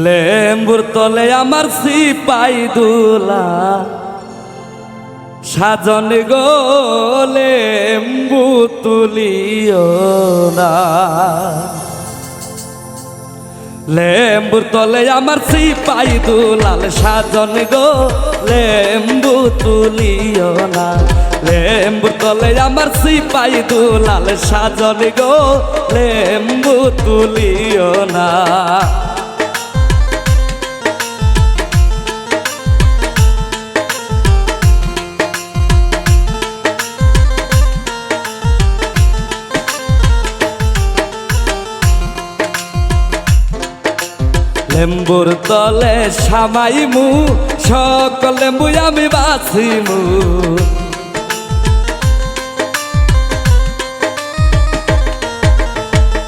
লেম্বুর তলে আমার সিপাই দুলা সাজন গো লেম্বু তুলিও না। লেম্বুর তলে আমার সিপাই দুলাল সাজন গো লেম্বু তুলিও না। লেম্বুর তলে আমার সিপাই দুলাল সাজন গো লেম্বু তুলিও না। লেম্বুর তলে সামাইমু সকল লেম্বু আমি বাছিমু।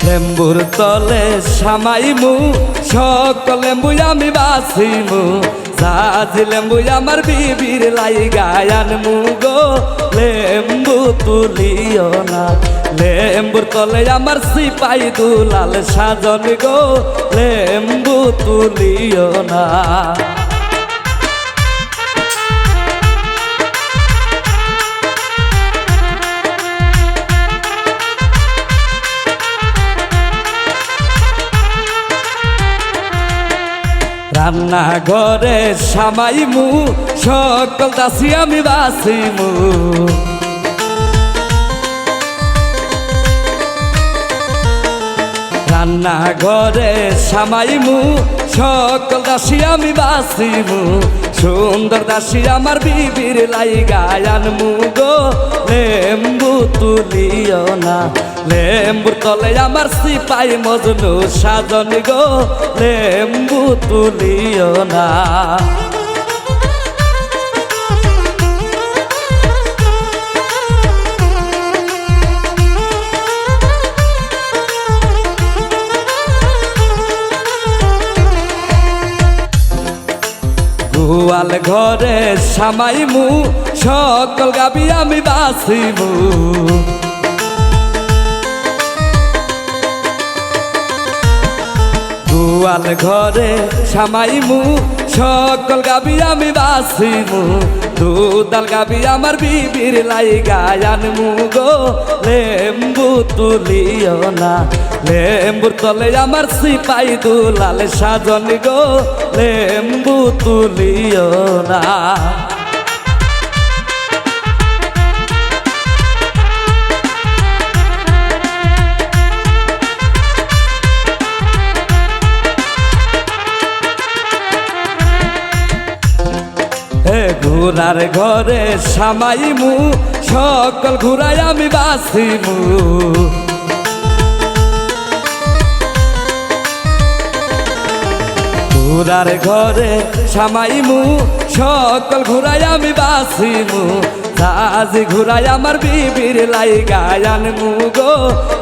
লেম্বুর তলে সামাইমু সকল লেম্বু আমি বাছিমু। সাজ লেম্বু আমার বিবির লাইগায় আনমু গো লেম্বু তুলিও না। লেম্বুর তলে আমার সিপাই দুলাল সাজন গো লেম্বু তুলিও না। রান্না ঘরে সামাইমু সকল দাসী আমি বাছিমু। রান্না ঘরে সামাইমু সকল দাসী আমি বাছিমু। সুন্দর দাসী আমার বিবির লাইগায় আনমু গো লেম্বু তুলিও না। লেম্বুর তলে আমার সিপাই মজনু সাজন গো লেম্বু তুলিও না। গোয়াল ঘরে সামাইমু সকল গাবি আমি বাছিমু। গোয়াল ঘরে সামাইমু সকল গাবি আমি বাছিমু। দুধাল গাবি আমার বিবির লাইগায় আনমু গো লেম্বু তুলিও না। লেম্বুর তলে আমার সিপাই দুলাল সাজন গো লেম্বু তুলিও না। ঘোড়ার ঘরে সামাইমু সকল ঘুরাই আমি বাছিমু। ঘোড়ার ঘরে সামাইমু সকল ঘুরাই আমি বাছিমু। সাজ ঘুরাই আমার বিবির লাইগায় আনমু গো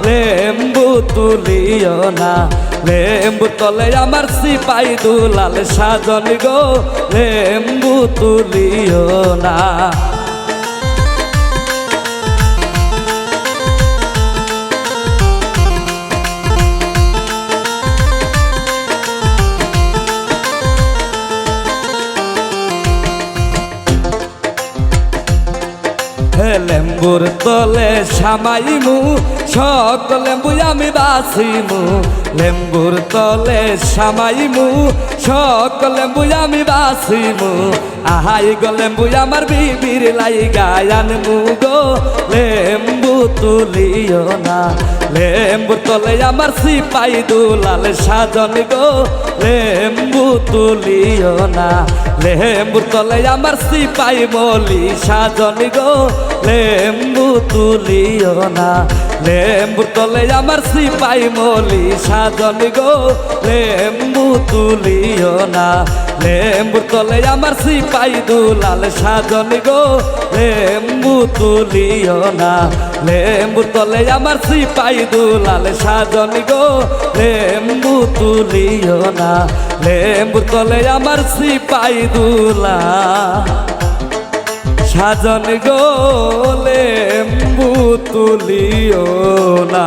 লেম্বু তুলিও না। লেম্বু তলে আমার সিপাই দুলাল সাজন গো লেম্বু তুলিও না। লেম্বুর তলে সামাইমু সকল লেম্বু আমি বাছিমু। লেম্বুর তলে সামাইমু সকল লেম্বু আমি বাছিমু। আহাই গো লেম্বু আমার বিবির লাইগায় আনমু গো লেম্বু তুলিও না। লেম্বুর তলে আমার সিপাই দুলাল সাজন গো লেম্বু তুলিও না। লেম্বুর তলে আমার সিপাই মলি সাজন গো লেম্বু তুলিও না। লেম্বুর তলে আমার সিপাই মলি সাজন গো লেম্বু তুলিও না। লেম্বুর তলে আমার সিপাই দুলাল সাজন গো লেম্বু তুলিও না। লেম্বুর তলে আমার সিপাই দুলাল সাজন গো লেম্বু তুলিও না। লেম্বুর তলে আমার সিপাই দুলাল সাজন গো লেম্বু তুলিও না।